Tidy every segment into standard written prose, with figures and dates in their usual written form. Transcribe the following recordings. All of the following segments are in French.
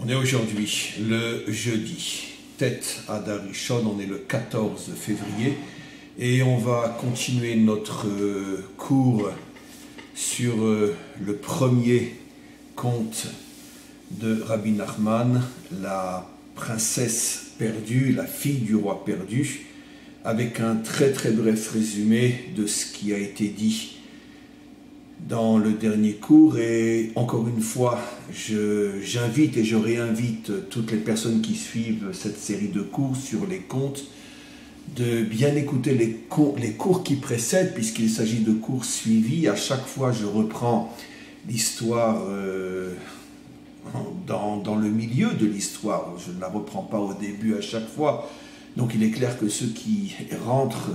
On est aujourd'hui le jeudi, Tête Adar Rishon, on est le 14 février et on va continuer notre cours sur le premier conte de Rabbi Nachman, la princesse perdue, la fille du roi perdu, avec un très très bref résumé de ce qui a été dit dans le dernier cours. Et encore une fois, j'invite et je réinvite toutes les personnes qui suivent cette série de cours sur les contes de bien écouter les cours qui précèdent, puisqu'il s'agit de cours suivis. À chaque fois, je reprends l'histoire dans le milieu de l'histoire. Je ne la reprends pas au début à chaque fois. Donc il est clair que ceux qui rentrent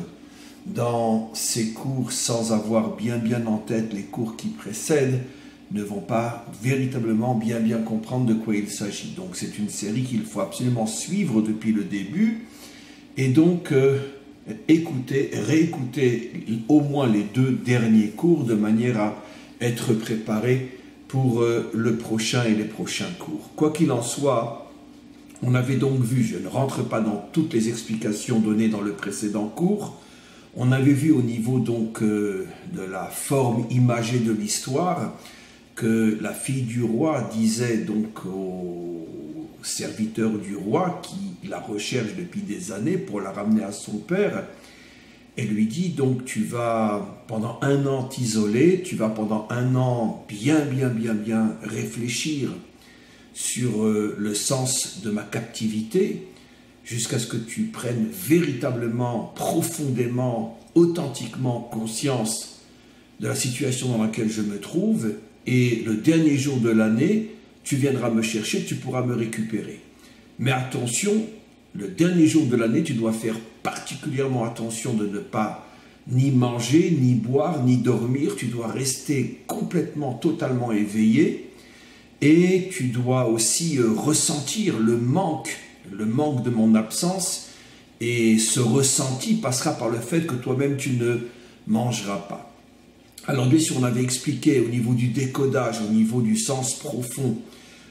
dans ces cours sans avoir bien en tête les cours qui précèdent ne vont pas véritablement bien comprendre de quoi il s'agit. Donc c'est une série qu'il faut absolument suivre depuis le début et donc écouter, réécouter au moins les deux derniers cours de manière à être préparé pour le prochain et les prochains cours. Quoi qu'il en soit, on avait donc vu, je ne rentre pas dans toutes les explications données dans le précédent cours, on avait vu au niveau donc de la forme imagée de l'histoire que la fille du roi disait donc au serviteur du roi qui la recherche depuis des années pour la ramener à son père. Elle lui dit donc tu vas pendant 1 an t'isoler, tu vas pendant 1 an bien réfléchir sur le sens de ma captivité, jusqu'à ce que tu prennes véritablement, profondément, authentiquement conscience de la situation dans laquelle je me trouve, et le dernier jour de l'année, tu viendras me chercher, tu pourras me récupérer. Mais attention, le dernier jour de l'année, tu dois faire particulièrement attention de ne pas ni manger, ni boire, ni dormir, tu dois rester complètement, totalement éveillé, et tu dois aussi ressentir le manque de mon absence, et ce ressenti passera par le fait que toi-même tu ne mangeras pas. Alors bien sûr, on avait expliqué au niveau du décodage, au niveau du sens profond,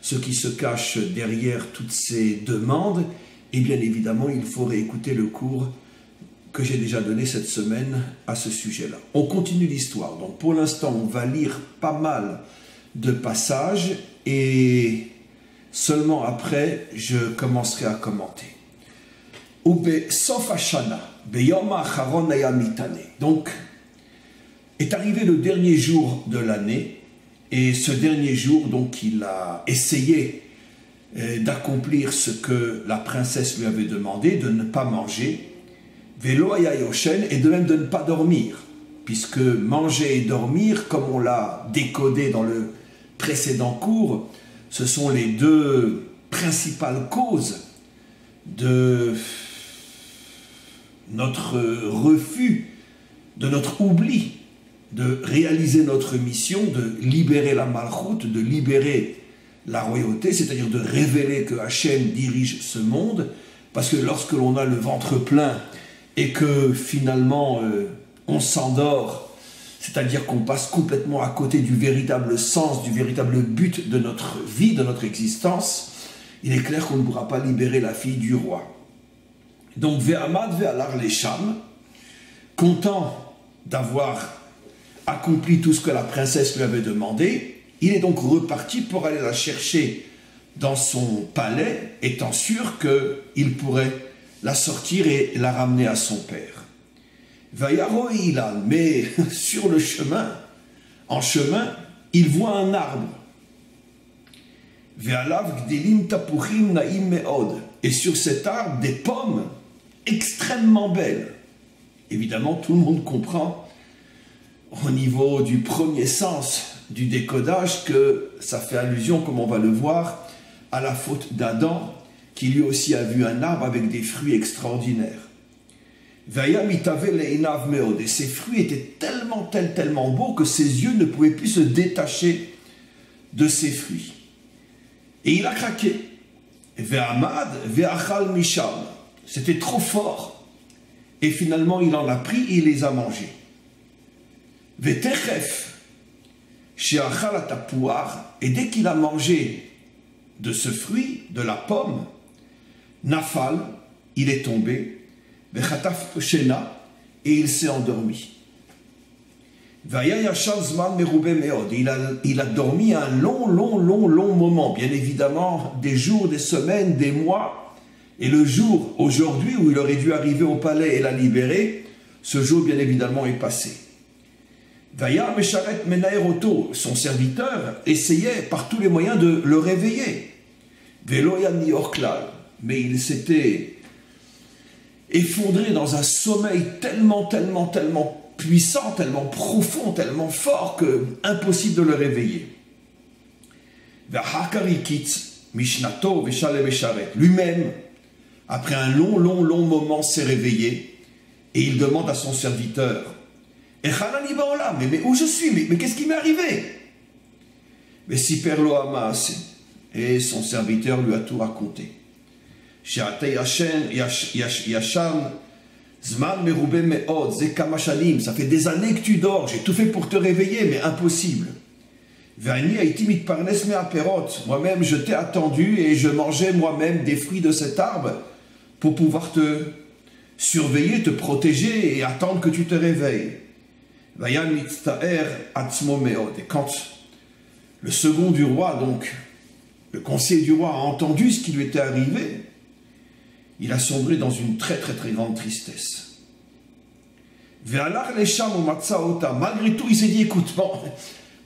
ce qui se cache derrière toutes ces demandes, et bien évidemment, il faut réécouter le cours que j'ai déjà donné cette semaine à ce sujet-là. On continue l'histoire, donc pour l'instant, on va lire pas mal de passages, et seulement après, je commencerai à commenter. Ube sof hashana, beyom ha'acharon haya mitane. Donc, est arrivé le dernier jour de l'année, et ce dernier jour, donc, il a essayé d'accomplir ce que la princesse lui avait demandé, de ne pas manger, velo haya yoshen, et de même de ne pas dormir, puisque manger et dormir, comme on l'a décodé dans le précédent cours, ce sont les deux principales causes de notre refus, de notre oubli de réaliser notre mission, de libérer la malchoute, de libérer la royauté, c'est-à-dire de révéler que Hachem dirige ce monde, parce que lorsque l'on a le ventre plein et que finalement on s'endort, c'est-à-dire qu'on passe complètement à côté du véritable sens, du véritable but de notre vie, de notre existence, il est clair qu'on ne pourra pas libérer la fille du roi. Donc, Ve'amad ve'alar lesham, content d'avoir accompli tout ce que la princesse lui avait demandé, il est donc reparti pour aller la chercher dans son palais, étant sûr qu'il pourrait la sortir et la ramener à son père. Vayaro Ilan, mais sur le chemin, en chemin, il voit un arbre. Ve'alav gdelim tapuchim naim meod, et sur cet arbre, des pommes extrêmement belles. Évidemment, tout le monde comprend au niveau du premier sens du décodage que ça fait allusion, comme on va le voir, à la faute d'Adam, qui lui aussi a vu un arbre avec des fruits extraordinaires. Et ces fruits étaient tellement beaux que ses yeux ne pouvaient plus se détacher de ces fruits. Et il a craqué. C'était trop fort. Et finalement, il en a pris et il les a mangés. Et dès qu'il a mangé de ce fruit, de la pomme, Nafal, il est tombé, Vechataf Shena, et il s'est endormi. Il a dormi un long moment, bien évidemment, des jours, des semaines, des mois, et le jour, aujourd'hui, où il aurait dû arriver au palais et la libérer, ce jour, bien évidemment, est passé. Vaya Mesharet Menaeroto, son serviteur, essayait par tous les moyens de le réveiller. Veloyani Orklal, mais il s'était effondré dans un sommeil tellement puissant, tellement profond, tellement fort que impossible de le réveiller. Lui-même, après un long moment, s'est réveillé et il demande à son serviteur, mais où je suis, mais qu'est-ce qui m'est arrivé? Mais si Perlo Hamas, et son serviteur lui a tout raconté. Ça fait des années que tu dors, j'ai tout fait pour te réveiller, mais impossible. Moi-même, je t'ai attendu et je mangeais moi-même des fruits de cet arbre pour pouvoir te surveiller, te protéger et attendre que tu te réveilles. Et quand le second du roi, donc le conseiller du roi, a entendu ce qui lui était arrivé, il a sombré dans une très grande tristesse. Malgré tout, il s'est dit, écoute, bon,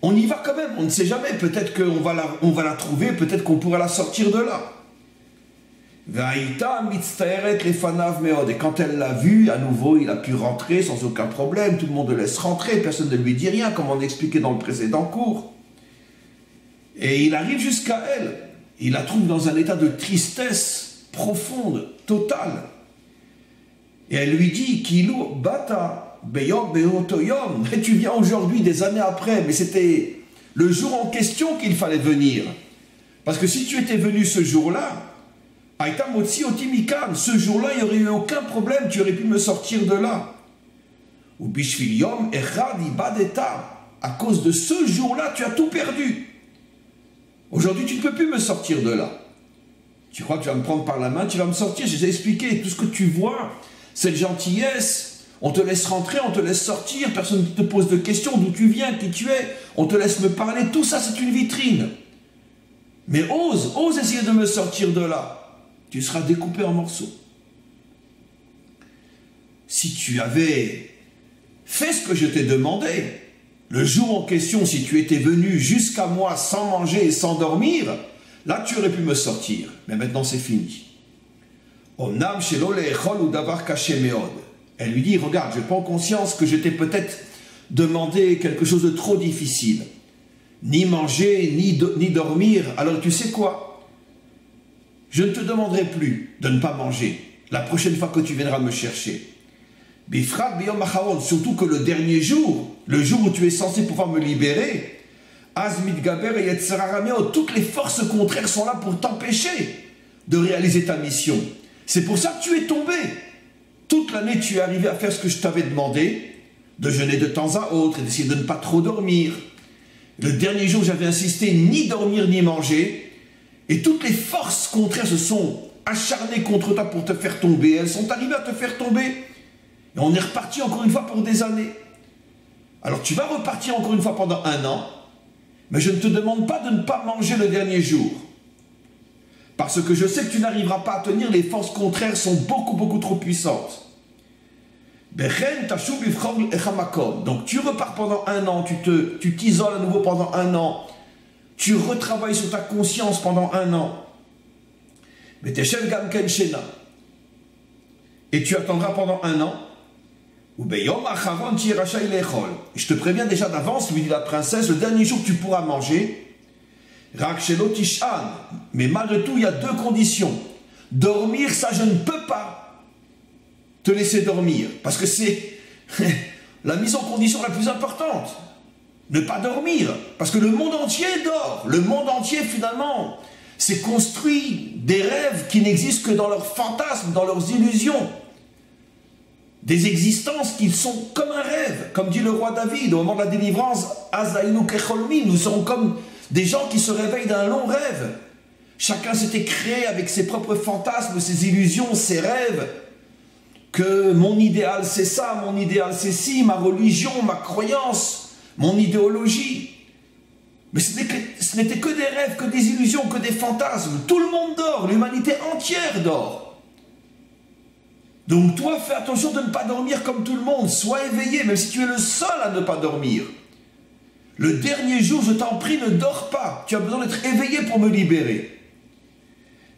on y va quand même, on ne sait jamais, peut-être qu'on va la trouver, peut-être qu'on pourra la sortir de là. Et quand elle l'a vu, à nouveau, il a pu rentrer sans aucun problème, tout le monde le laisse rentrer, personne ne lui dit rien, comme on expliquait dans le précédent cours. Et il arrive jusqu'à elle, il la trouve dans un état de tristesse profonde, totale. Et elle lui dit, Kilou bata beyom beotoyom, et tu viens aujourd'hui, des années après, mais c'était le jour en question qu'il fallait venir. Parce que si tu étais venu ce jour-là, Aïta motsi otimikan, ce jour-là, il n'y aurait eu aucun problème, tu aurais pu me sortir de là. Ou bishviliom echad ibadeta, à cause de ce jour-là, tu as tout perdu. Aujourd'hui, tu ne peux plus me sortir de là. Tu crois que tu vas me prendre par la main, tu vas me sortir, je t'ai expliqué, tout ce que tu vois, cette gentillesse, on te laisse rentrer, on te laisse sortir, personne ne te pose de questions, d'où tu viens, qui tu es, on te laisse me parler, tout ça c'est une vitrine. Mais ose essayer de me sortir de là. Tu seras découpé en morceaux. Si tu avais fait ce que je t'ai demandé, le jour en question, si tu étais venu jusqu'à moi sans manger et sans dormir, là tu aurais pu me sortir. Mais maintenant c'est fini. Elle lui dit, regarde, je prends conscience que je t'ai peut-être demandé quelque chose de trop difficile. Ni manger, ni dormir. Alors tu sais quoi? Je ne te demanderai plus de ne pas manger la prochaine fois que tu viendras me chercher. Surtout que le dernier jour, le jour où tu es censé pouvoir me libérer, toutes les forces contraires sont là pour t'empêcher de réaliser ta mission. C'est pour ça que tu es tombé. Toute l'année, tu es arrivé à faire ce que je t'avais demandé, de jeûner de temps à autre et d'essayer de ne pas trop dormir. Le dernier jour, j'avais insisté, ni dormir ni manger. Et toutes les forces contraires se sont acharnées contre toi pour te faire tomber. Elles sont arrivées à te faire tomber. Et on est reparti encore une fois pour des années. Alors tu vas repartir encore une fois pendant 1 an. Mais je ne te demande pas de ne pas manger le dernier jour. Parce que je sais que tu n'arriveras pas à tenir. Les forces contraires sont beaucoup trop puissantes. Donc tu repars pendant 1 an. Tu t'isoles à nouveau pendant 1 an. Tu retravailles sur ta conscience pendant 1 an. Mais t'es chef Gamken Shena. Et tu attendras pendant 1 an. Et je te préviens déjà d'avance, lui dit la princesse, le dernier jour que tu pourras manger. Mais malgré tout, il y a 2 conditions. Dormir, ça je ne peux pas te laisser dormir. Parce que c'est la mise en condition la plus importante. Ne pas dormir, parce que le monde entier dort. Le monde entier, finalement, s'est construit des rêves qui n'existent que dans leurs fantasmes, dans leurs illusions. Des existences qui sont comme un rêve. Comme dit le roi David, au moment de la délivrance, Azaïnu Kecholmi, nous serons comme des gens qui se réveillent d'un long rêve. Chacun s'était créé avec ses propres fantasmes, ses illusions, ses rêves. Que mon idéal c'est ça, mon idéal c'est ci, ma religion, ma croyance, mon idéologie. Mais ce n'était que des rêves, que des illusions, que des fantasmes. Tout le monde dort, l'humanité entière dort. Donc toi, fais attention de ne pas dormir comme tout le monde. Sois éveillé, même si tu es le seul à ne pas dormir. Le dernier jour, je t'en prie, ne dors pas. Tu as besoin d'être éveillé pour me libérer.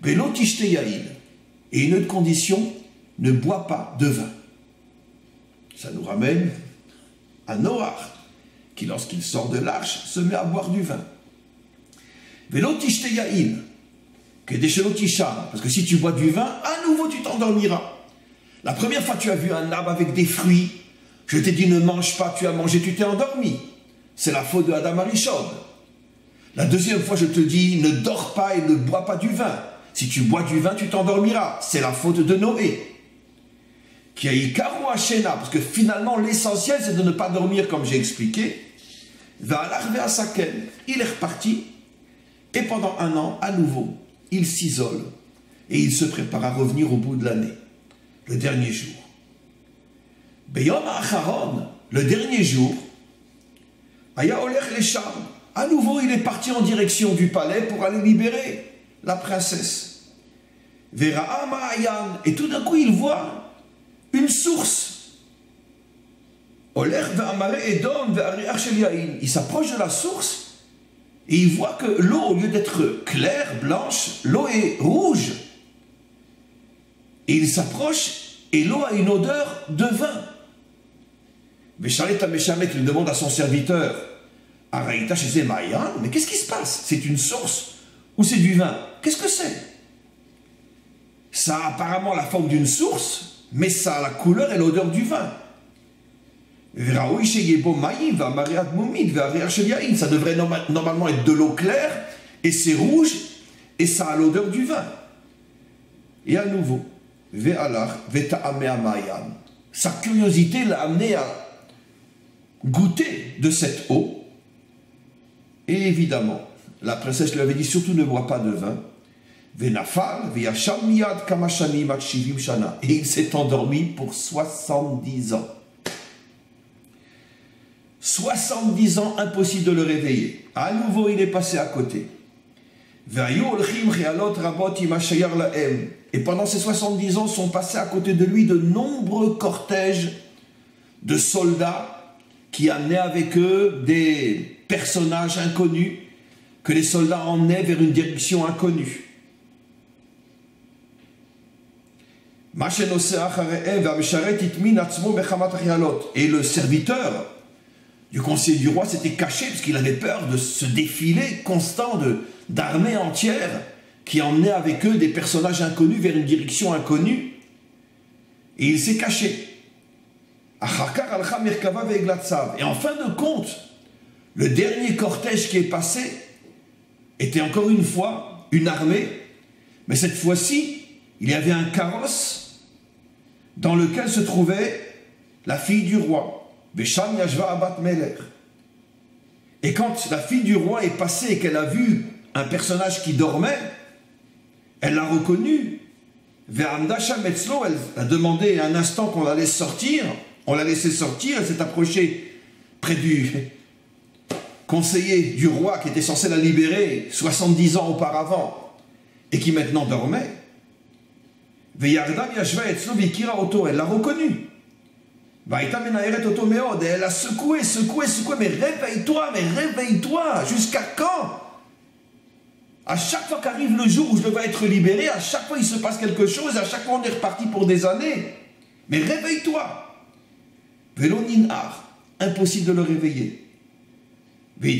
Velo tishte yaïn. Et une autre condition, ne bois pas de vin. Ça nous ramène à Noach, qui lorsqu'il sort de l'arche, se met à boire du vin. Velo tishte yaïn. Parce que si tu bois du vin, à nouveau tu t'endormiras. La première fois tu as vu un arbre avec des fruits, je t'ai dit ne mange pas, tu as mangé, tu t'es endormi. C'est la faute de Adam Arishon. La deuxième fois je te dis ne dors pas et ne bois pas du vin. Si tu bois du vin, tu t'endormiras. C'est la faute de Noé. Qui a Ikaru Hashena, parce que finalement l'essentiel c'est de ne pas dormir comme j'ai expliqué. Va l'arver à Saken. Il est reparti et pendant un an, à nouveau, il s'isole et il se prépare à revenir au bout de l'année, le dernier jour. Beyom Acharon, le dernier jour, Aya Olech Lesham, à nouveau il est parti en direction du palais pour aller libérer la princesse. Vera Ma'ayan, et tout d'un coup il voit une source. Olech ve'amare Edom ve'ariach shel yain. Il s'approche de la source et il voit que l'eau, au lieu d'être claire, blanche, l'eau est rouge. Et il s'approche et l'eau a une odeur de vin. Veshalet HaMeshamet, il demande à son serviteur, Araïta chez Mayan, mais qu'est-ce qui se passe? C'est une source ou c'est du vin? Qu'est-ce que c'est? Ça a apparemment la forme d'une source, mais ça a la couleur et l'odeur du vin. Ça devrait normalement être de l'eau claire, et c'est rouge, et ça a l'odeur du vin. Et à nouveau, sa curiosité l'a amené à goûter de cette eau. Et évidemment, la princesse lui avait dit surtout ne bois pas de vin. Et il s'est endormi pour 70 ans. 70 ans, impossible de le réveiller. À nouveau, il est passé à côté. Et pendant ces 70 ans, sont passés à côté de lui de nombreux cortèges de soldats qui amenaient avec eux des personnages inconnus que les soldats emmenaient vers une direction inconnue. Et le serviteur du conseiller du roi s'était caché parce qu'il avait peur de ce défilé constant d'armées entières qui emmenaient avec eux des personnages inconnus vers une direction inconnue. Et il s'est caché. Et en fin de compte, le dernier cortège qui est passé était encore une fois une armée, mais cette fois-ci, il y avait un carrosse dans lequel se trouvait la fille du roi, Besham Yashva Abat Melech. Et quand la fille du roi est passée et qu'elle a vu un personnage qui dormait, elle l'a reconnu. Ve'amda Sham Etzlo, elle a demandé un instant qu'on la laisse sortir, on l'a laissé sortir, elle s'est approchée près du conseiller du roi qui était censé la libérer 70 ans auparavant et qui maintenant dormait. Elle l'a reconnu. Elle a secoué, mais réveille-toi, jusqu'à quand? À chaque fois qu'arrive le jour où je devais être libéré, à chaque fois il se passe quelque chose, à chaque fois on est reparti pour des années. Mais réveille-toi. Impossible de le réveiller. Et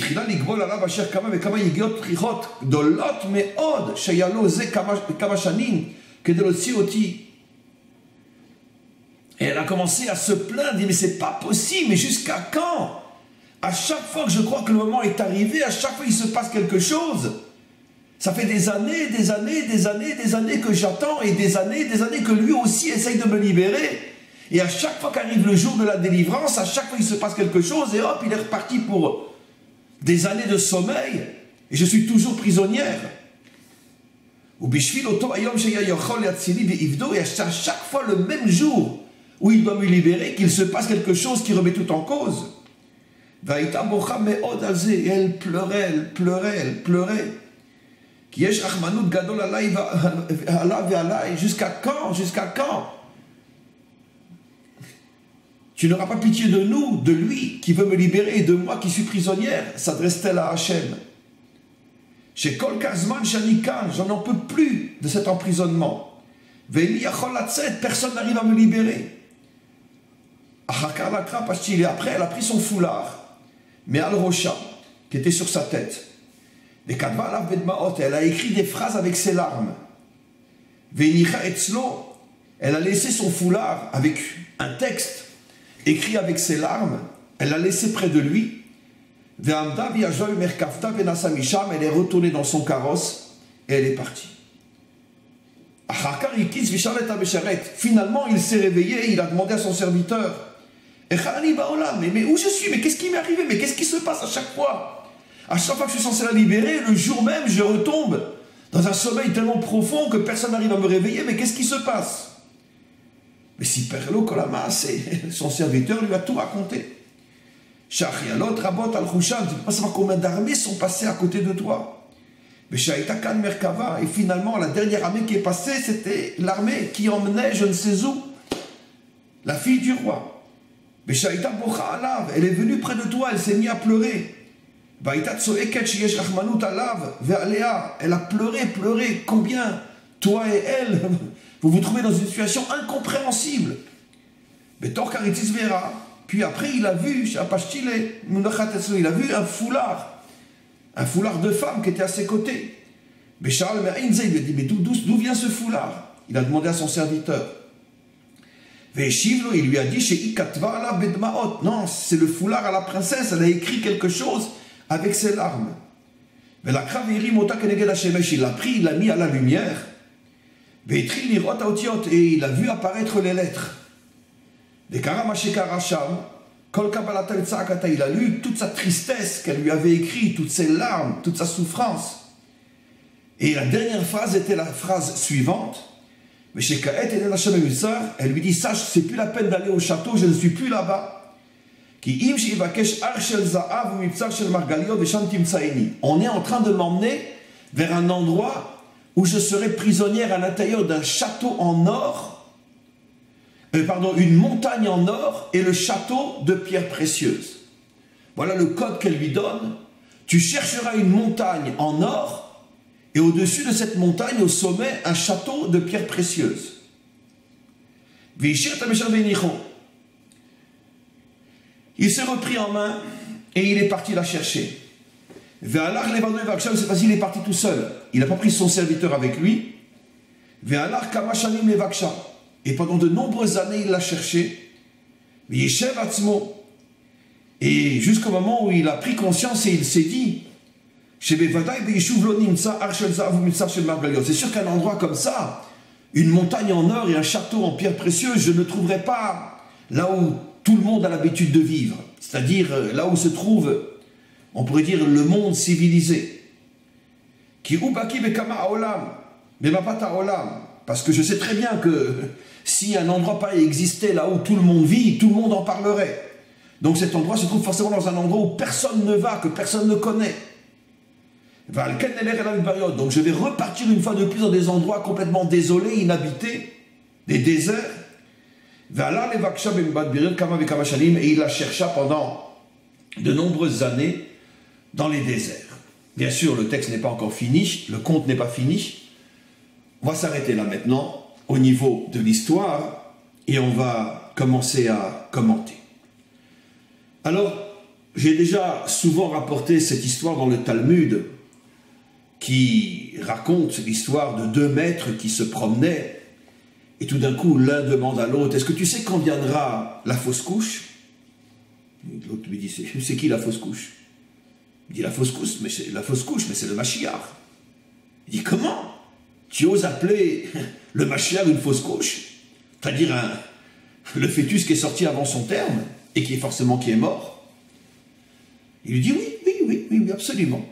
elle a commencé à se plaindre, dit mais c'est pas possible, mais jusqu'à quand? À chaque fois que je crois que le moment est arrivé, à chaque fois il se passe quelque chose. Ça fait des années que j'attends et des années que lui aussi essaye de me libérer. Et à chaque fois qu'arrive le jour de la délivrance, à chaque fois il se passe quelque chose et hop, il est reparti pour des années de sommeil. Et je suis toujours prisonnière. Et à chaque fois le même jour où il doit me libérer, qu'il se passe quelque chose qui remet tout en cause. Et elle pleurait. Jusqu'à quand? Jusqu'à quand? Tu n'auras pas pitié de nous, de lui qui veut me libérer et de moi qui suis prisonnière, s'adresse-t-elle à Hachem. Chez Kol Kazman Shanikan, j'en en peux plus de cet emprisonnement. Personne n'arrive à me libérer. Après, elle a pris son foulard, mais Al-Rocha, qui était sur sa tête. Elle a écrit des phrases avec ses larmes. Elle a laissé son foulard avec un texte écrit avec ses larmes. Elle l'a laissé près de lui. Elle est retournée dans son carrosse et elle est partie. Finalement, il s'est réveillé et il a demandé à son serviteur, mais où je suis? Mais qu'est-ce qui m'est arrivé? Mais qu'est-ce qui se passe à chaque fois? À chaque fois que je suis censé la libérer, le jour même, je retombe dans un sommeil tellement profond que personne n'arrive à me réveiller. Mais qu'est-ce qui se passe? Mais si Perlo Kolama, son serviteur lui a tout raconté. Shachialot Rabot Al-Khushan, tu ne peux pas savoir combien d'armées sont passées à côté de toi. Mais Shaitakan Merkava, et finalement, la dernière armée qui est passée, c'était l'armée qui emmenait je ne sais où la fille du roi. Mais Shaita Bocha Alav, elle est venue près de toi, elle s'est mise à pleurer. Elle a pleuré, combien? Toi et elle, vous vous trouvez dans une situation incompréhensible. Mais Torkaritis Vera, puis après il a vu, il a vu un foulard de femme qui était à ses côtés. Mais Charles il lui a dit, mais d'où vient ce foulard? Il a demandé à son serviteur. Il lui a dit, non, c'est le foulard à la princesse, elle a écrit quelque chose avec ses larmes. Il l'a pris, il l'a mis à la lumière. Et il a vu apparaître les lettres. Il a lu toute sa tristesse qu'elle lui avait écrite, toutes ses larmes, toute sa souffrance. Et la dernière phrase était la phrase suivante. Mais chez Kaet, elle lui dit, sache, c'est plus la peine d'aller au château, je ne suis plus là-bas. On est en train de m'emmener vers un endroit où je serai prisonnière à l'intérieur d'un château en or, une montagne en or et le château de pierres précieuses. Voilà le code qu'elle lui donne. Tu chercheras une montagne en or et au-dessus de cette montagne, au sommet, un château de pierres précieuses. Il s'est repris en main et il est parti la chercher. C'est facile, il est parti tout seul. Il n'a pas pris son serviteur avec lui. Et pendant de nombreuses années, il l'a cherché. Et jusqu'au moment où il a pris conscience et il s'est dit, c'est sûr qu'un endroit comme ça, une montagne en or et un château en pierre précieuse, je ne trouverai pas là où tout le monde a l'habitude de vivre. C'est-à-dire là où se trouve, on pourrait dire, le monde civilisé. Parce que je sais très bien que si un endroit pareil existait là où tout le monde vit, tout le monde en parlerait. Donc cet endroit se trouve forcément dans un endroit où personne ne va, que personne ne connaît. Donc je vais repartir une fois de plus dans des endroits complètement désolés, inhabités, des déserts. Et il la chercha pendant de nombreuses années dans les déserts. Bien sûr, le texte n'est pas encore fini, le conte n'est pas fini. On va s'arrêter là maintenant, au niveau de l'histoire, et on va commencer à commenter. Alors, j'ai déjà souvent rapporté cette histoire dans le Talmud, qui raconte l'histoire de deux maîtres qui se promenaient, et tout d'un coup, l'un demande à l'autre, est-ce que tu sais quand viendra la fausse couche? L'autre lui dit, c'est qui la fausse couche? Il dit, la fausse couche, mais c'est le Mashiach. Il dit, comment? Tu oses appeler le Mashiach une fausse couche? C'est-à-dire le fœtus qui est sorti avant son terme, et qui est mort? Il lui dit, oui, absolument.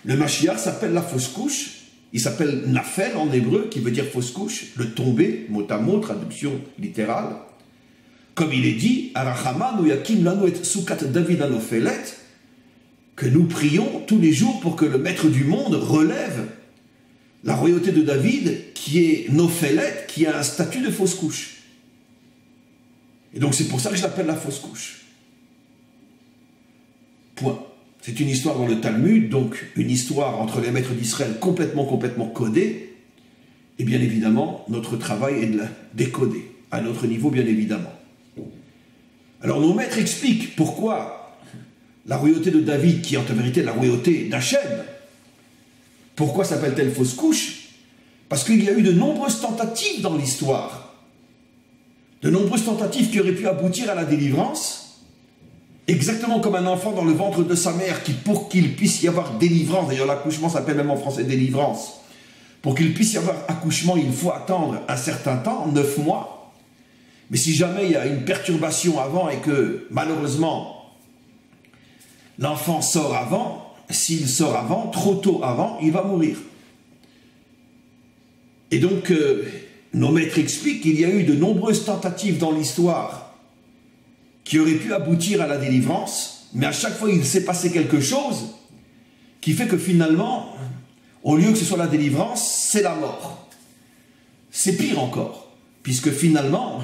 Le Mashiach s'appelle la fausse couche, il s'appelle Nafel en hébreu, qui veut dire fausse couche, le tombé, mot à mot, traduction littérale. Comme il est dit, Arachamanu yakim lanu et sukat David anofelet, que nous prions tous les jours pour que le maître du monde relève la royauté de David, qui est Nophélet, qui a un statut de fausse couche. Et donc c'est pour ça que je l'appelle la fausse couche. Point. C'est une histoire dans le Talmud, donc une histoire entre les maîtres d'Israël complètement codée. Et bien évidemment, notre travail est de la décoder, à notre niveau bien évidemment. Alors nos maîtres expliquent pourquoi la royauté de David, qui est en vérité la royauté d'Hachem, pourquoi s'appelle-t-elle fausse couche? Parce qu'il y a eu de nombreuses tentatives dans l'histoire. De nombreuses tentatives qui auraient pu aboutir à la délivrance. Exactement comme un enfant dans le ventre de sa mère, qui pour qu'il puisse y avoir délivrance, d'ailleurs l'accouchement s'appelle même en français délivrance, pour qu'il puisse y avoir accouchement, il faut attendre un certain temps, 9 mois. Mais si jamais il y a une perturbation avant et que malheureusement l'enfant sort avant, s'il sort avant, trop tôt avant, il va mourir. Et donc, nos maîtres expliquent qu'il y a eu de nombreuses tentatives dans l'histoire qui auraient pu aboutir à la délivrance, mais à chaque fois, il s'est passé quelque chose qui fait que finalement, au lieu que ce soit la délivrance, c'est la mort. C'est pire encore, puisque finalement,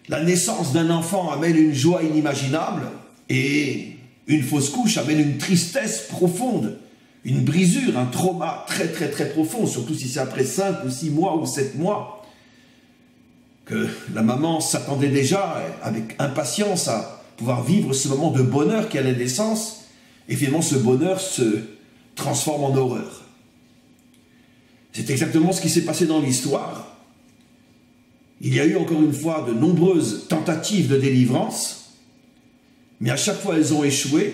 la naissance d'un enfant amène une joie inimaginable et une fausse couche amène une tristesse profonde, une brisure, un trauma très profond, surtout si c'est après 5 ou 6 mois ou 7 mois, que la maman s'attendait déjà avec impatience à pouvoir vivre ce moment de bonheur qu'est la naissance, et finalement ce bonheur se transforme en horreur. C'est exactement ce qui s'est passé dans l'histoire. Il y a eu encore une fois de nombreuses tentatives de délivrance, mais à chaque fois, elles ont échoué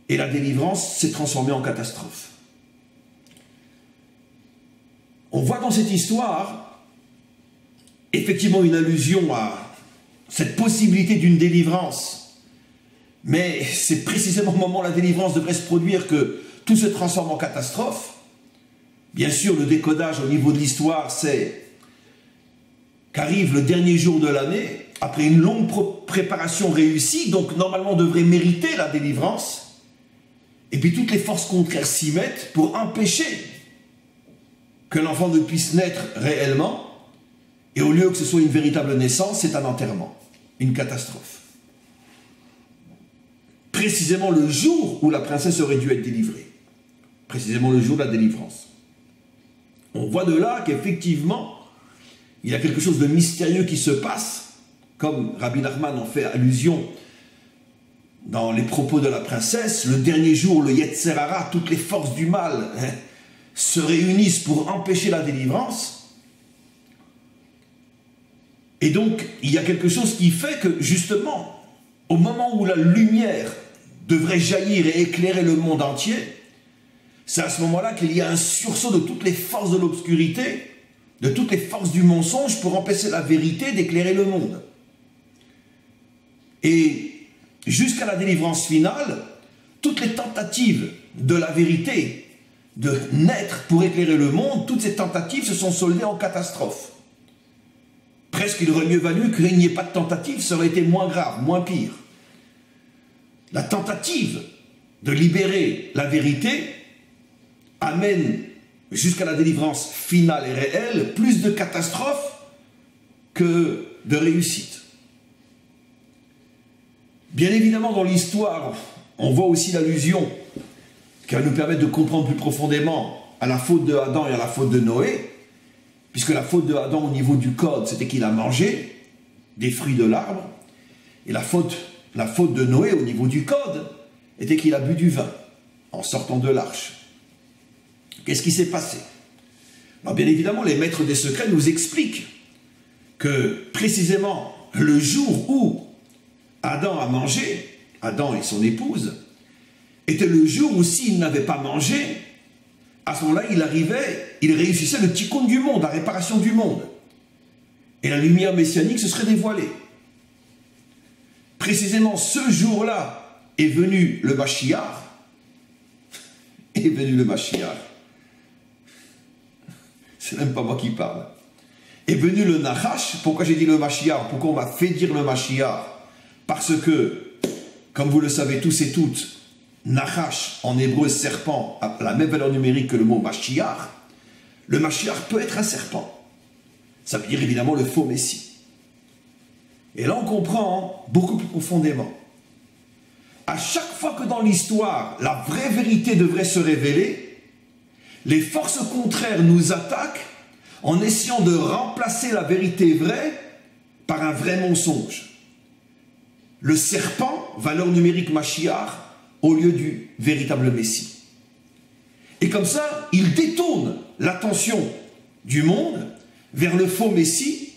et la délivrance s'est transformée en catastrophe. On voit dans cette histoire effectivement une allusion à cette possibilité d'une délivrance. Mais c'est précisément au moment où la délivrance devrait se produire que tout se transforme en catastrophe. Bien sûr, le décodage au niveau de l'histoire, c'est qu'arrive le dernier jour de l'année, après une longue préparation réussie, donc normalement on devrait mériter la délivrance, et puis toutes les forces contraires s'y mettent pour empêcher que l'enfant ne puisse naître réellement, et au lieu que ce soit une véritable naissance, c'est un enterrement, une catastrophe. Précisément le jour où la princesse aurait dû être délivrée, précisément le jour de la délivrance. On voit de là qu'effectivement, il y a quelque chose de mystérieux qui se passe, comme Rabbi Nachman en fait allusion dans les propos de la princesse, le dernier jour, le Yetzer Hara, toutes les forces du mal se réunissent pour empêcher la délivrance. Et donc, il y a quelque chose qui fait que, justement, au moment où la lumière devrait jaillir et éclairer le monde entier, c'est à ce moment-là qu'il y a un sursaut de toutes les forces de l'obscurité, de toutes les forces du mensonge pour empêcher la vérité d'éclairer le monde. Et jusqu'à la délivrance finale, toutes les tentatives de la vérité de naître pour éclairer le monde, toutes ces tentatives se sont soldées en catastrophe. Presque il aurait mieux valu qu'il n'y ait pas de tentative, ça aurait été moins grave, moins pire. La tentative de libérer la vérité amène jusqu'à la délivrance finale et réelle plus de catastrophes que de réussite. Bien évidemment, dans l'histoire, on voit aussi l'allusion qui va nous permettre de comprendre plus profondément à la faute de Adam et à la faute de Noé, puisque la faute de Adam au niveau du code, c'était qu'il a mangé des fruits de l'arbre, et la faute de Noé au niveau du code était qu'il a bu du vin en sortant de l'arche. Qu'est-ce qui s'est passé? Alors, bien évidemment, les maîtres des secrets nous expliquent que précisément le jour où Adam a mangé, Adam et son épouse, était le jour où s'il n'avait pas mangé, à ce moment-là, il réussissait le tikkun du monde, la réparation du monde. Et la lumière messianique se serait dévoilée. Précisément ce jour-là est venu le Mashiach. c'est même pas moi qui parle. Est venu le Nachash. Pourquoi j'ai dit le Mashiach? Pourquoi on m'a fait dire le Mashiach? Parce que, comme vous le savez tous et toutes, Nachash, en hébreu serpent, a la même valeur numérique que le mot Mashiach. Le Mashiach peut être un serpent. Ça veut dire évidemment le faux Messie. Et là on comprend beaucoup plus profondément. À chaque fois que dans l'histoire, la vraie vérité devrait se révéler, les forces contraires nous attaquent en essayant de remplacer la vérité vraie par un vrai mensonge. Le serpent, valeur numérique Mashiach, au lieu du véritable Messie. Et comme ça, il détourne l'attention du monde vers le faux Messie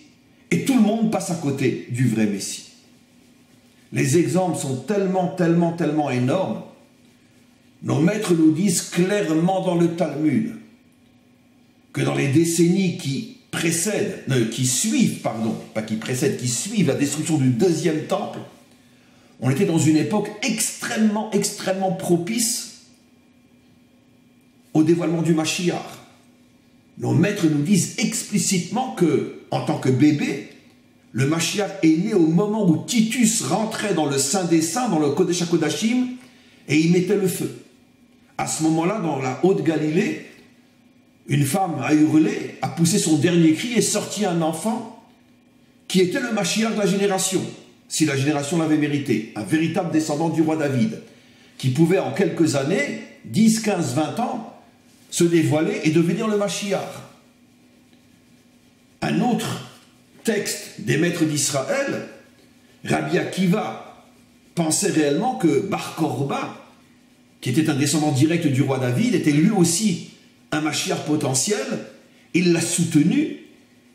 et tout le monde passe à côté du vrai Messie. Les exemples sont tellement énormes. Nos maîtres nous disent clairement dans le Talmud que dans les décennies qui suivent la destruction du deuxième temple, on était dans une époque extrêmement propice au dévoilement du Mashiach. Nos maîtres nous disent explicitement que, en tant que bébé, le Mashiach est né au moment où Titus rentrait dans le Saint des Saints, dans le Kodesh HaKodashim, et il mettait le feu. À ce moment-là, dans la Haute-Galilée, une femme a hurlé, a poussé son dernier cri et sorti un enfant qui était le Mashiach de la génération, si la génération l'avait mérité, un véritable descendant du roi David, qui pouvait en quelques années, 10, 15, 20 ans, se dévoiler et devenir le Mashiach. Un autre texte des maîtres d'Israël, Rabbi Akiva pensait réellement que Bar Korba, qui était un descendant direct du roi David, était lui aussi un Mashiach potentiel. Il l'a soutenu,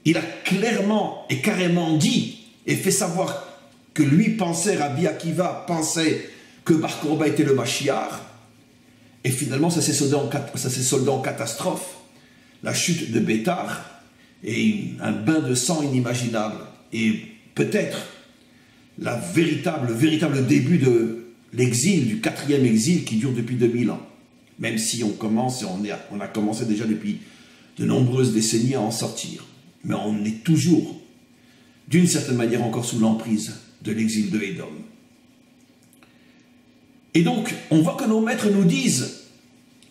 il a clairement et carrément dit et fait savoir que lui pensait, Rabbi Akiva pensait que Bar Korba était le Mashiach. Et finalement, ça s'est soldé en catastrophe. La chute de Béthar et un bain de sang inimaginable. Et peut-être le véritable début de l'exil, du 4e exil qui dure depuis 2000 ans. Même si on a commencé déjà depuis de nombreuses décennies à en sortir. Mais on est toujours, d'une certaine manière, encore sous l'emprise de l'exil de Édom. Et donc, on voit que nos maîtres nous disent,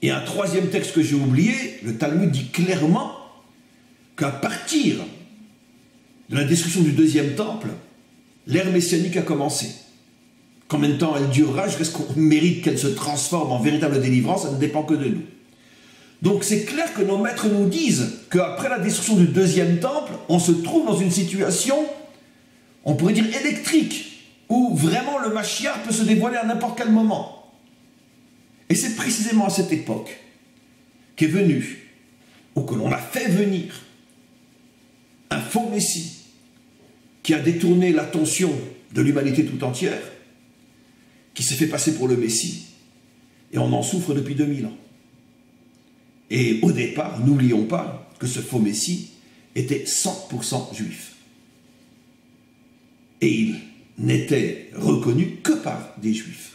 et un troisième texte que j'ai oublié, le Talmud dit clairement qu'à partir de la destruction du deuxième temple, l'ère messianique a commencé. Combien de temps elle durera, jusqu'à ce qu'on mérite qu'elle se transforme en véritable délivrance, ça ne dépend que de nous. Donc c'est clair que nos maîtres nous disent qu'après la destruction du deuxième temple, on se trouve dans une situation, on pourrait dire électrique, où vraiment le Mashiach peut se dévoiler à n'importe quel moment. Et c'est précisément à cette époque qu'est venu, ou que l'on a fait venir, un faux Messie qui a détourné l'attention de l'humanité tout entière, qui s'est fait passer pour le Messie, et on en souffre depuis 2000 ans. Et au départ, n'oublions pas que ce faux Messie était 100% juif. Et il n'était reconnu que par des juifs.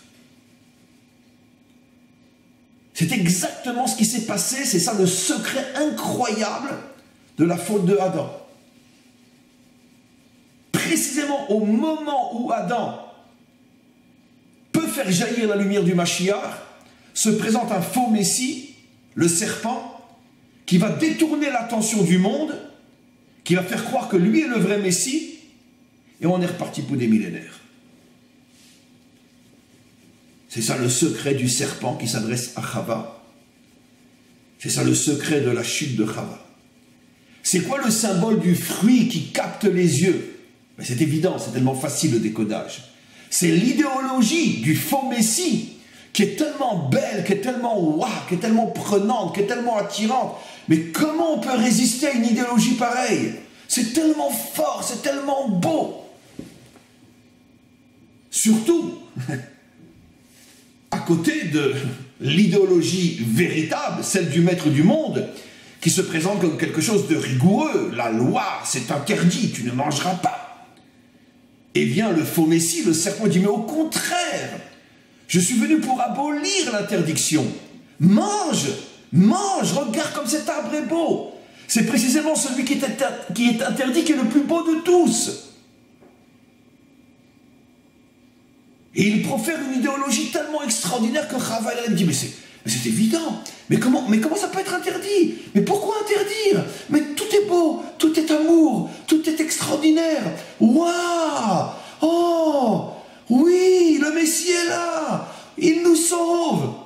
C'est exactement ce qui s'est passé, c'est ça le secret incroyable de la faute de Adam. Précisément au moment où Adam peut faire jaillir la lumière du Mashiach, se présente un faux Messie, le serpent, qui va détourner l'attention du monde, qui va faire croire que lui est le vrai Messie, et on est reparti pour des millénaires. C'est ça le secret du serpent qui s'adresse à Chava. C'est ça le secret de la chute de Chava. C'est quoi le symbole du fruit qui capte les yeux? Ben c'est évident, c'est tellement facile le décodage. C'est l'idéologie du faux Messie qui est tellement belle, qui est tellement waouh, qui est tellement prenante, qui est tellement attirante. Mais comment on peut résister à une idéologie pareille? C'est tellement fort, c'est tellement beau. Surtout, à côté de l'idéologie véritable, celle du maître du monde, qui se présente comme quelque chose de rigoureux. La loi, c'est interdit, tu ne mangeras pas. Et vient le faux Messie, le serpent dit, mais au contraire, je suis venu pour abolir l'interdiction. Mange, mange, regarde comme cet arbre est beau. C'est précisément celui qui est interdit qui est le plus beau de tous. Et il profère une idéologie tellement extraordinaire que Chava elle dit, mais c'est évident. Mais comment ça peut être interdit? Mais pourquoi interdire? Mais tout est beau, tout est amour, tout est extraordinaire. Waouh! Oh! Oui, le Messie est là! Il nous sauve!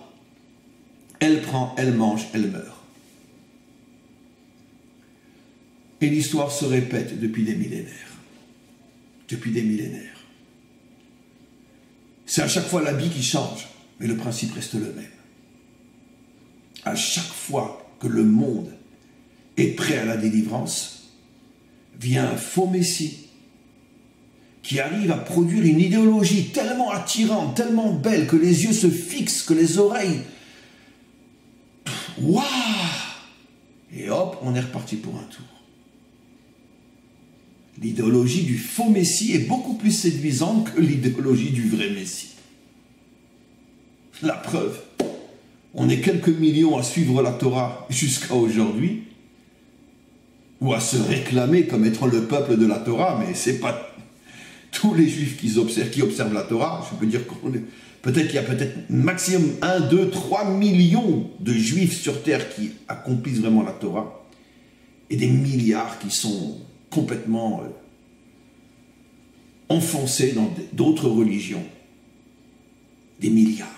Elle prend, elle mange, elle meurt. Et l'histoire se répète depuis des millénaires. Depuis des millénaires. C'est à chaque fois l'habit qui change, mais le principe reste le même. À chaque fois que le monde est prêt à la délivrance, vient un faux messie qui arrive à produire une idéologie tellement attirante, tellement belle, que les yeux se fixent, que les oreilles... Waouh! Et hop, on est reparti pour un tour. L'idéologie du faux messie est beaucoup plus séduisante que l'idéologie du vrai messie. La preuve, on est quelques millions à suivre la Torah jusqu'à aujourd'hui, ou à se réclamer comme étant le peuple de la Torah, mais c'est pas tous les juifs qui observent la Torah. Je peux dire peut-être qu'il y a peut-être maximum 1, 2, 3 millions de juifs sur terre qui accomplissent vraiment la Torah, et des milliards qui sont complètement enfoncés dans d'autres religions. Des milliards.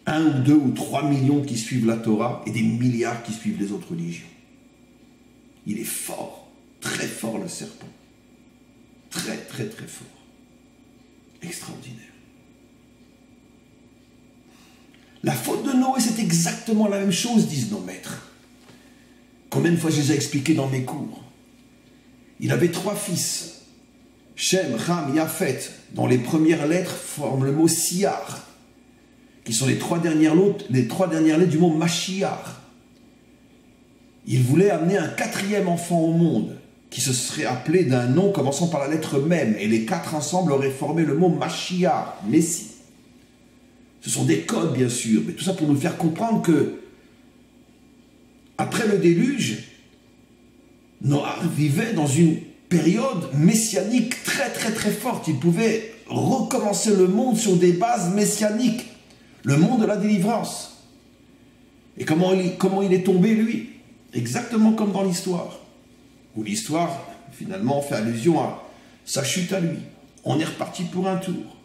1 ou 2 ou 3 millions qui suivent la Torah et des milliards qui suivent les autres religions. Il est fort, très fort le serpent. Très, très, très fort. Extraordinaire. La faute de Noé, c'est exactement la même chose, disent nos maîtres. Combien de fois je les ai expliqués dans mes cours? Il avait 3 fils, Shem, Ham, Yafet, dont les premières lettres forment le mot Siyar, qui sont les 3 dernières lettres du mot Mashiach. Il voulait amener un 4e enfant au monde, qui se serait appelé d'un nom commençant par la lettre même, et les 4 ensemble auraient formé le mot Mashiach, Messie. Ce sont des codes, bien sûr, mais tout ça pour nous faire comprendre que, après le déluge, Noah vivait dans une période messianique très très très forte. Il pouvait recommencer le monde sur des bases messianiques, le monde de la délivrance. Et comment il est tombé, lui? Exactement comme dans l'histoire, où l'histoire, finalement, fait allusion à sa chute à lui. On est reparti pour un tour.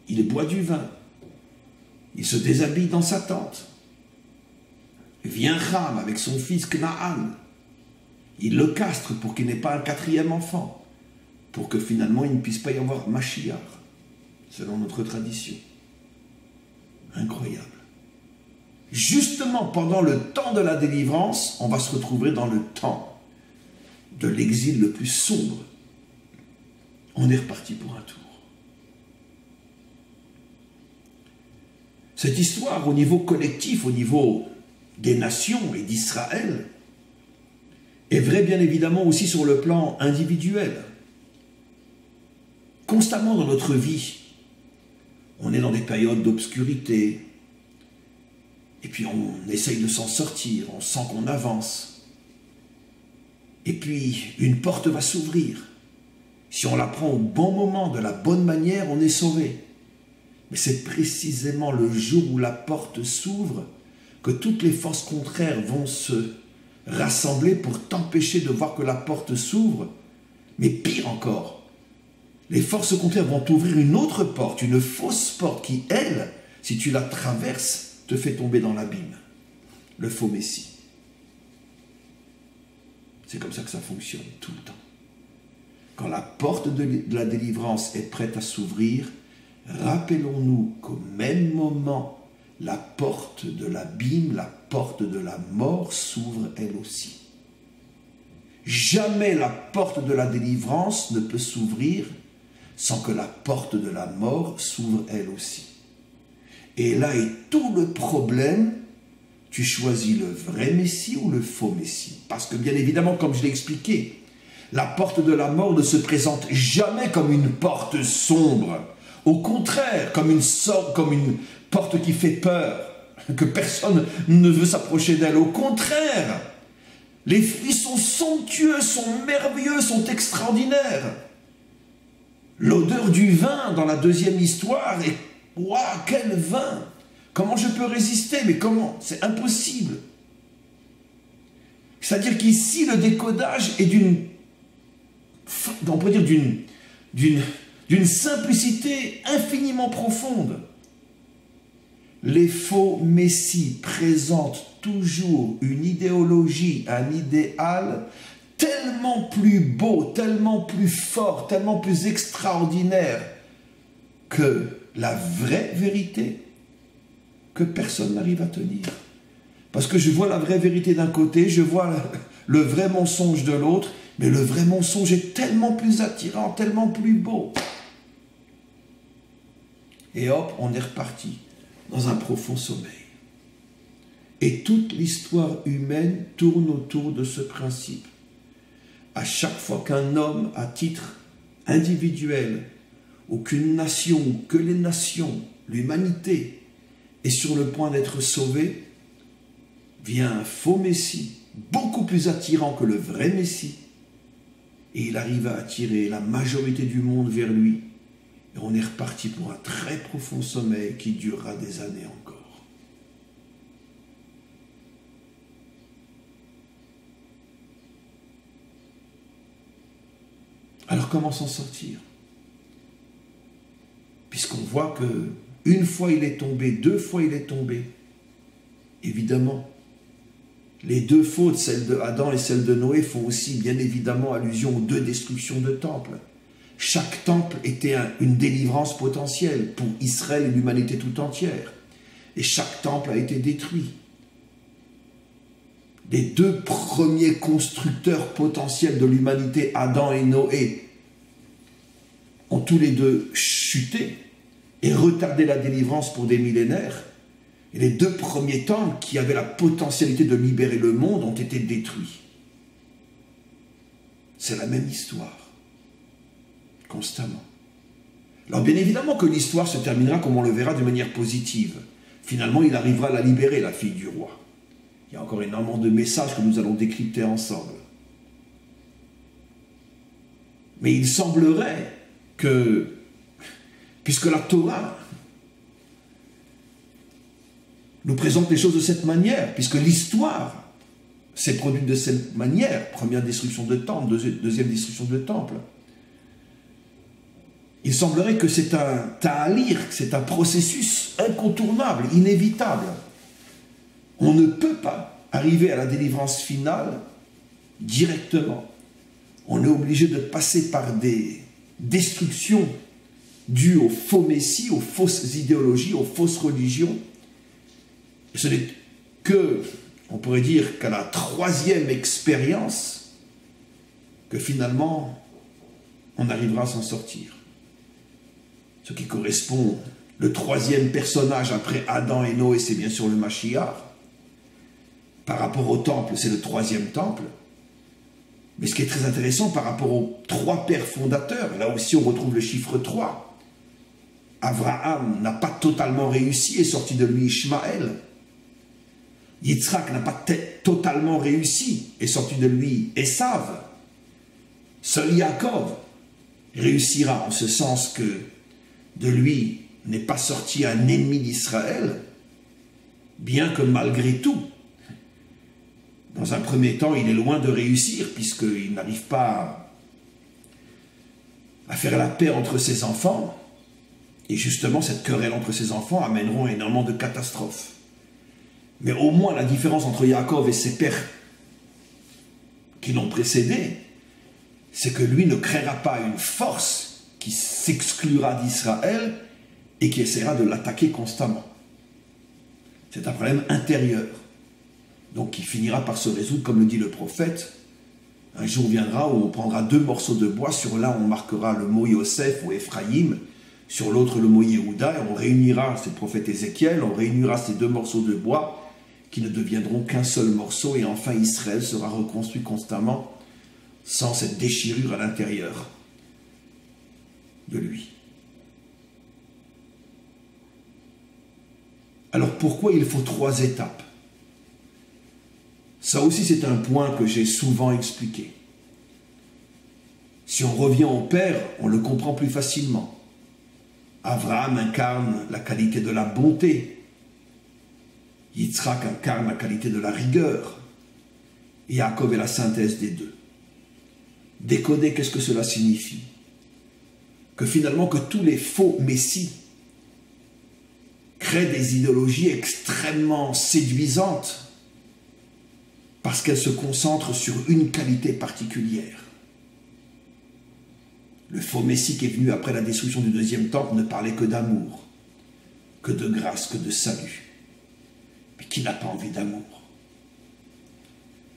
Il boit du vin. Il se déshabille dans sa tente. Vient Ham avec son fils Knaan. Il le castre pour qu'il n'ait pas un 4e enfant, pour que finalement il ne puisse pas y avoir Mashiach, selon notre tradition. Incroyable. Justement, pendant le temps de la délivrance, on va se retrouver dans le temps de l'exil le plus sombre. On est reparti pour un tour. Cette histoire, au niveau collectif, au niveau des nations et d'Israël, est vraie bien évidemment aussi sur le plan individuel. Constamment dans notre vie, on est dans des périodes d'obscurité, et puis on essaye de s'en sortir, on sent qu'on avance. Et puis une porte va s'ouvrir. Si on la prend au bon moment, de la bonne manière, on est sauvé. Mais c'est précisément le jour où la porte s'ouvre que toutes les forces contraires vont se rassembler pour t'empêcher de voir que la porte s'ouvre. Mais pire encore, les forces contraires vont t'ouvrir une autre porte, une fausse porte qui, elle, si tu la traverses, te fait tomber dans l'abîme. Le faux messie. C'est comme ça que ça fonctionne tout le temps. Quand la porte de la délivrance est prête à s'ouvrir, rappelons-nous qu'au même moment, la porte de l'abîme, la porte de la mort s'ouvre elle aussi. Jamais la porte de la délivrance ne peut s'ouvrir sans que la porte de la mort s'ouvre elle aussi. Et là est tout le problème, tu choisis le vrai Messie ou le faux Messie. Parce que bien évidemment, comme je l'ai expliqué, la porte de la mort ne se présente jamais comme une porte sombre. Au contraire, comme une porte qui fait peur, que personne ne veut s'approcher d'elle. Au contraire, Les fruits sont somptueux, sont merveilleux, sont extraordinaires. L'odeur du vin dans la deuxième histoire est « Waouh, quel vin! Comment je peux résister? Mais comment? C'est impossible. » C'est-à-dire qu'ici, le décodage est on peut dire d'une simplicité infiniment profonde. Les faux messies présentent toujours une idéologie, un idéal tellement plus beau, tellement plus fort, tellement plus extraordinaire que la vraie vérité que personne n'arrive à tenir. Parce que je vois la vraie vérité d'un côté, je vois le vrai mensonge de l'autre, mais le vrai mensonge est tellement plus attirant, tellement plus beau. Et hop, on est reparti dans un profond sommeil. Et toute l'histoire humaine tourne autour de ce principe. À chaque fois qu'un homme, à titre individuel, ou qu'une nation, ou que les nations, l'humanité, est sur le point d'être sauvée, vient un faux Messie, beaucoup plus attirant que le vrai Messie, et il arrive à attirer la majorité du monde vers lui, et on est reparti pour un très profond sommeil qui durera des années encore. Alors comment s'en sortir? Puisqu'on voit que une fois il est tombé, deux fois il est tombé, évidemment, les deux fautes, celle de Adam et celle de Noé, font aussi bien évidemment allusion aux deux destructions de temples. Chaque temple était une délivrance potentielle pour Israël et l'humanité tout entière. Et chaque temple a été détruit. Les deux premiers constructeurs potentiels de l'humanité, Adam et Noé, ont tous les deux chuté et retardé la délivrance pour des millénaires. Et les deux premiers temples qui avaient la potentialité de libérer le monde ont été détruits. C'est la même histoire, constamment. Alors bien évidemment que l'histoire se terminera comme on le verra de manière positive. Finalement, il arrivera à la libérer, la fille du roi. Il y a encore énormément de messages que nous allons décrypter ensemble. Mais il semblerait que, puisque la Torah nous présente les choses de cette manière, puisque l'histoire s'est produite de cette manière, première destruction de temple, deuxième destruction de temple, il semblerait que c'est un ta'alir, c'est un processus incontournable, inévitable. On ne peut pas arriver à la délivrance finale directement. On est obligé de passer par des destructions dues aux faux messies, aux fausses idéologies, aux fausses religions. Et ce n'est que, on pourrait dire, qu'à la troisième expérience que finalement on arrivera à s'en sortir. Ce qui correspond, le troisième personnage après Adam et Noé, c'est bien sûr le Mashiach. Par rapport au temple, c'est le troisième temple. Mais ce qui est très intéressant par rapport aux trois pères fondateurs, là aussi on retrouve le chiffre 3. Abraham n'a pas totalement réussi, est sorti de lui Ishmaël. Yitzhak n'a pas totalement réussi, est sorti de lui Esav. Seul Yaakov réussira en ce sens que de lui n'est pas sorti un ennemi d'Israël, bien que malgré tout, dans un premier temps, il est loin de réussir, puisqu'il n'arrive pas à faire la paix entre ses enfants, et justement cette querelle entre ses enfants amèneront énormément de catastrophes. Mais au moins la différence entre Yaakov et ses pères qui l'ont précédé, c'est que lui ne créera pas une force qui s'exclura d'Israël et qui essaiera de l'attaquer constamment. C'est un problème intérieur, donc qui finira par se résoudre, comme le dit le prophète. Un jour viendra où on prendra deux morceaux de bois, sur l'un on marquera le mot Yosef ou Ephraïm, sur l'autre le mot Yehuda, et on réunira, c'est le prophète Ézéchiel, on réunira ces deux morceaux de bois qui ne deviendront qu'un seul morceau, et enfin Israël sera reconstruit constamment sans cette déchirure à l'intérieur de lui. Alors pourquoi il faut 3 étapes? Ça aussi, c'est un point que j'ai souvent expliqué. Si on revient au Père, on le comprend plus facilement. Abraham incarne la qualité de la bonté. Yitzhak incarne la qualité de la rigueur. Et Yaakov est la synthèse des deux. Décoder, qu'est-ce que cela signifie? Que finalement, que tous les faux messies créent des idéologies extrêmement séduisantes parce qu'elles se concentrent sur une qualité particulière. Le faux Messie qui est venu après la destruction du deuxième temple ne parlait que d'amour, que de grâce, que de salut. Mais qui n'a pas envie d'amour?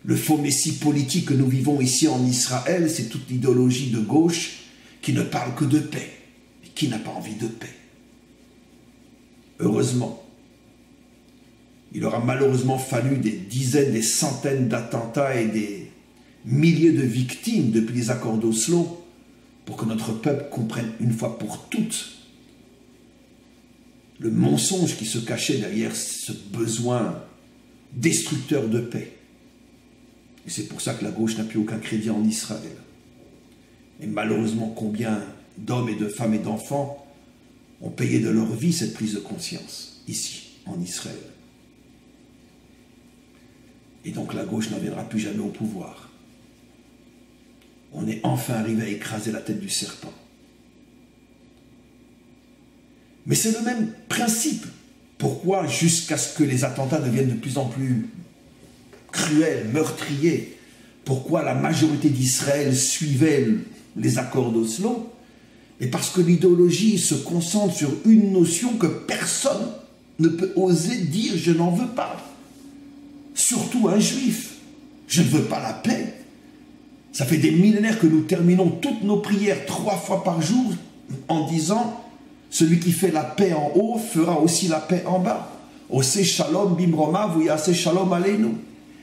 Le faux Messie politique que nous vivons ici en Israël, c'est toute l'idéologie de gauche qui ne parle que de paix. Mais qui n'a pas envie de paix? Heureusement, il aura malheureusement fallu des dizaines, des centaines d'attentats et des milliers de victimes depuis les accords d'Oslo pour que notre peuple comprenne une fois pour toutes le mensonge qui se cachait derrière ce besoin destructeur de paix. Et c'est pour ça que la gauche n'a plus aucun crédit en Israël. Et malheureusement, combien d'hommes et de femmes et d'enfants ont payé de leur vie cette prise de conscience, ici, en Israël. Et donc la gauche n'en viendra plus jamais au pouvoir. On est enfin arrivé à écraser la tête du serpent. Mais c'est le même principe. Pourquoi, jusqu'à ce que les attentats deviennent de plus en plus cruels, meurtriers, pourquoi la majorité d'Israël suivait les accords d'Oslo? Et parce que l'idéologie se concentre sur une notion que personne ne peut oser dire « je n'en veux pas ». Surtout un juif. Je ne veux pas la paix. Ça fait des millénaires que nous terminons toutes nos prières 3 fois par jour en disant « celui qui fait la paix en haut fera aussi la paix en bas ». « Ose shalom bimroma vuyase shalom aleinu ».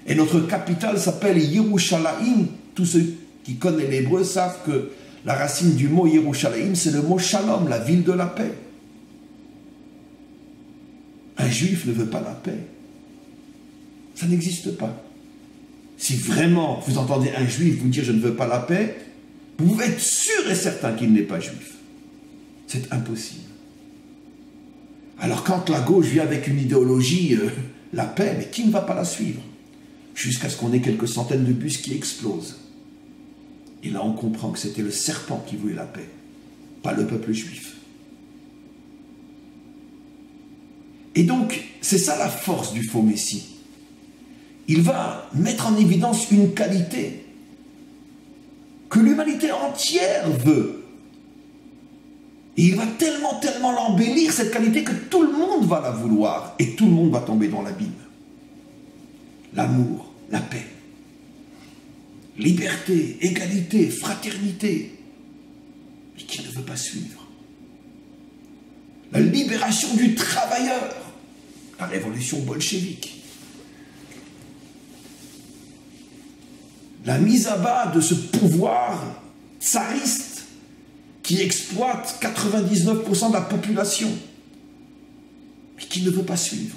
Et notre capitale s'appelle Yerushalayim. Tous ceux qui connaissent l'hébreu savent que la racine du mot Yerushalayim, c'est le mot shalom, la ville de la paix. Un juif ne veut pas la paix. Ça n'existe pas. Si vraiment vous entendez un juif vous dire « je ne veux pas la paix », vous pouvez être sûr et certain qu'il n'est pas juif. C'est impossible. Alors quand la gauche vient avec une idéologie, la paix, mais qui ne va pas la suivre? Jusqu'à ce qu'on ait quelques centaines de bus qui explosent. Et là on comprend que c'était le serpent qui voulait la paix, pas le peuple juif. Et donc, c'est ça la force du faux Messie. Il va mettre en évidence une qualité que l'humanité entière veut. Et il va tellement, tellement l'embellir, cette qualité, que tout le monde va la vouloir. Et tout le monde va tomber dans l'abîme. L'amour, la paix, liberté, égalité, fraternité. Mais qui ne veut pas suivre? La libération du travailleur, la révolution bolchevique. La mise à bas de ce pouvoir tsariste qui exploite 99% de la population, mais qui ne veut pas suivre.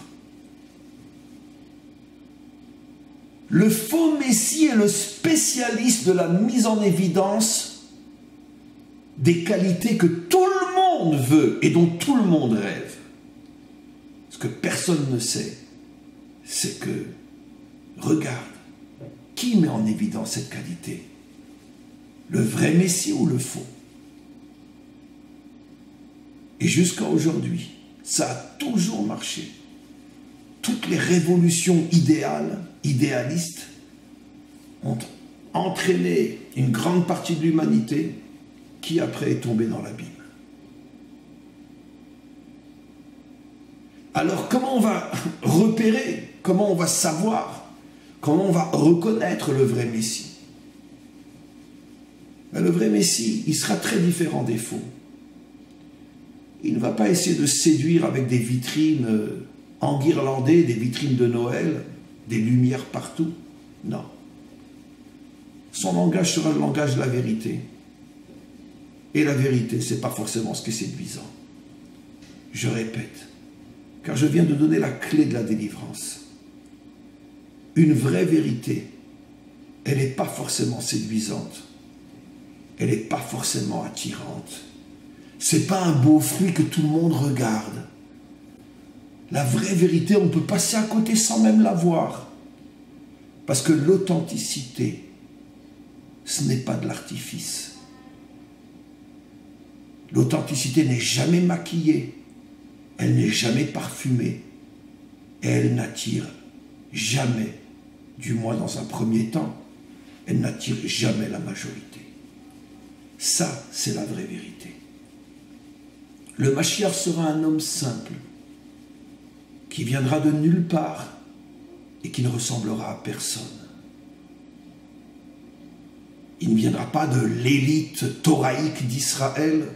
Le faux Messie est le spécialiste de la mise en évidence des qualités que tout le monde veut et dont tout le monde rêve. Ce que personne ne sait, c'est que, regarde, qui met en évidence cette qualité? Le vrai Messie ou le faux? Et jusqu'à aujourd'hui, ça a toujours marché. Toutes les révolutions idéalistes, ont entraîné une grande partie de l'humanité qui après est tombée dans l'abîme. Alors comment on va repérer, comment on va savoir, comment on va reconnaître le vrai Messie? Ben, le vrai Messie, il sera très différent des faux. Il ne va pas essayer de séduire avec des vitrines enguirlandées, des vitrines de Noël, des lumières partout. Non. Son langage sera le langage de la vérité. Et la vérité, ce n'est pas forcément ce qui est séduisant. Je répète, car je viens de donner la clé de la délivrance. une vraie vérité, elle n'est pas forcément séduisante. Elle n'est pas forcément attirante. Ce n'est pas un beau fruit que tout le monde regarde. La vraie vérité, on peut passer à côté sans même la voir. Parce que l'authenticité, ce n'est pas de l'artifice. L'authenticité n'est jamais maquillée, elle n'est jamais parfumée, et elle n'attire jamais, du moins dans un premier temps, elle n'attire jamais la majorité. Ça, c'est la vraie vérité. Le Mashiach sera un homme simple, qui viendra de nulle part et qui ne ressemblera à personne. Il ne viendra pas de l'élite thoraïque d'Israël.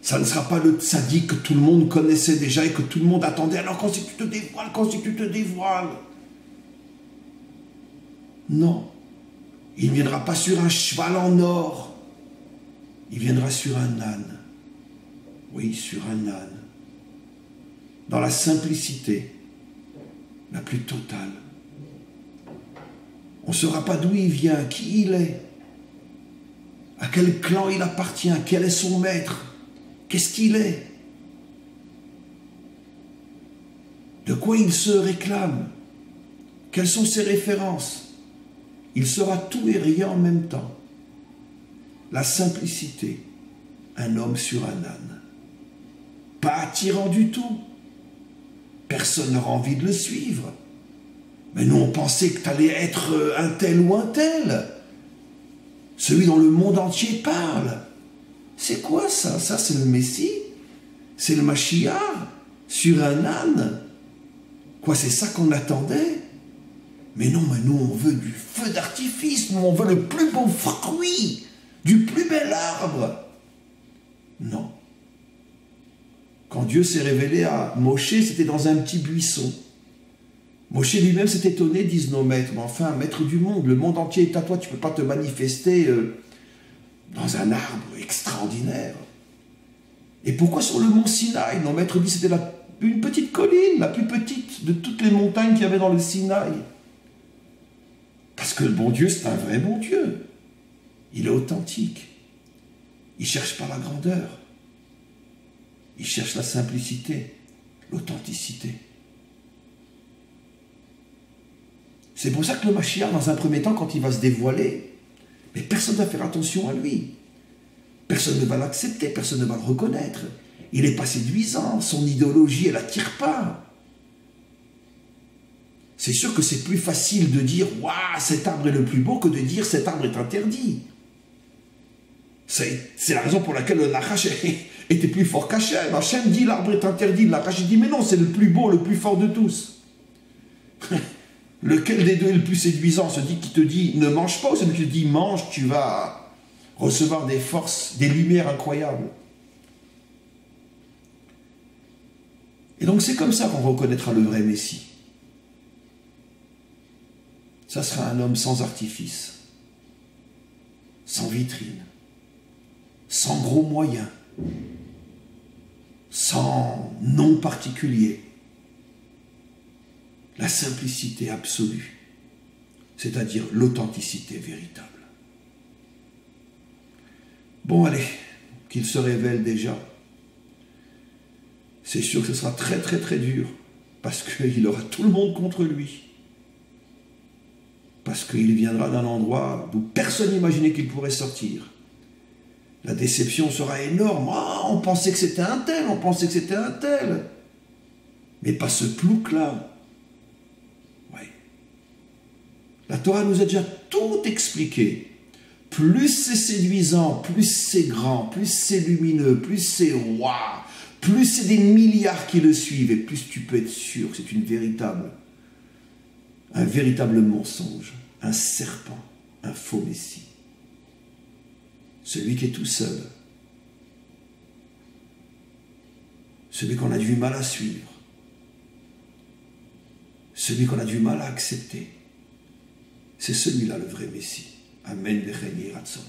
Ça ne sera pas le tzaddik que tout le monde connaissait déjà et que tout le monde attendait. Alors quand c'est que tu te dévoiles, quand c'est que tu te dévoiles. Non. Il ne viendra pas sur un cheval en or. Il viendra sur un âne. Oui, sur un âne. Dans la simplicité la plus totale. On ne saura pas d'où il vient, qui il est, à quel clan il appartient, quel est son maître, qu'est-ce qu'il est, de quoi il se réclame, quelles sont ses références. Il sera tout et rien en même temps. La simplicité, un homme sur un âne. Pas attirant du tout. Personne n'aura envie de le suivre. Mais nous, on pensait que tu allais être un tel ou un tel. Celui dont le monde entier parle. C'est quoi ça? Ça, c'est le Messie? C'est le Mashiach? Sur un âne? Quoi, c'est ça qu'on attendait? Mais non, mais nous, on veut du feu d'artifice. Nous, on veut le plus beau fruit, du plus bel arbre. Non. Quand Dieu s'est révélé à Moshe, c'était dans un petit buisson. Moshe lui-même s'est étonné, disent nos maîtres, mais enfin, maître du monde, le monde entier est à toi, tu ne peux pas te manifester dans un arbre extraordinaire. Et pourquoi sur le mont Sinaï? Nos maîtres disent que c'était une petite colline, la plus petite de toutes les montagnes qu'il y avait dans le Sinaï. Parce que le bon Dieu, c'est un vrai bon Dieu. Il est authentique. Il ne cherche pas la grandeur. Il cherche la simplicité, l'authenticité. C'est pour ça que le Mashiach, dans un premier temps, quand il va se dévoiler, mais personne ne va faire attention à lui. Personne ne va l'accepter, personne ne va le reconnaître. Il n'est pas séduisant, son idéologie, elle n'attire pas. C'est sûr que c'est plus facile de dire « Waouh, cet arbre est le plus beau » que de dire « Cet arbre est interdit ». C'est la raison pour laquelle le Nachash était plus fort qu'Hachem. Hachem dit l'arbre est interdit. Le Nachash dit mais non, c'est le plus beau, le plus fort de tous. Lequel des deux est le plus séduisant? Celui qui te dit ne mange pas ou celui qui te dit mange, tu vas recevoir des forces, des lumières incroyables. Et donc c'est comme ça qu'on reconnaîtra le vrai Messie. Ça sera un homme sans artifice, sans vitrine, sans gros moyens, sans nom particulier. La simplicité absolue, c'est-à-dire l'authenticité véritable. Bon, allez, qu'il se révèle déjà. C'est sûr que ce sera très très très dur, parce qu'il aura tout le monde contre lui. Parce qu'il viendra d'un endroit d'où personne n'imaginait qu'il pourrait sortir. La déception sera énorme. Oh, on pensait que c'était un tel, on pensait que c'était un tel. Mais pas ce plouc-là. Oui. La Torah nous a déjà tout expliqué. Plus c'est séduisant, plus c'est grand, plus c'est lumineux, plus c'est waouh, plus c'est des milliards qui le suivent, et plus tu peux être sûr que c'est un véritable mensonge, un serpent, un faux messie. Celui qui est tout seul, celui qu'on a du mal à suivre, celui qu'on a du mal à accepter, c'est celui-là le vrai Messie. Amen, Becheni Ratson.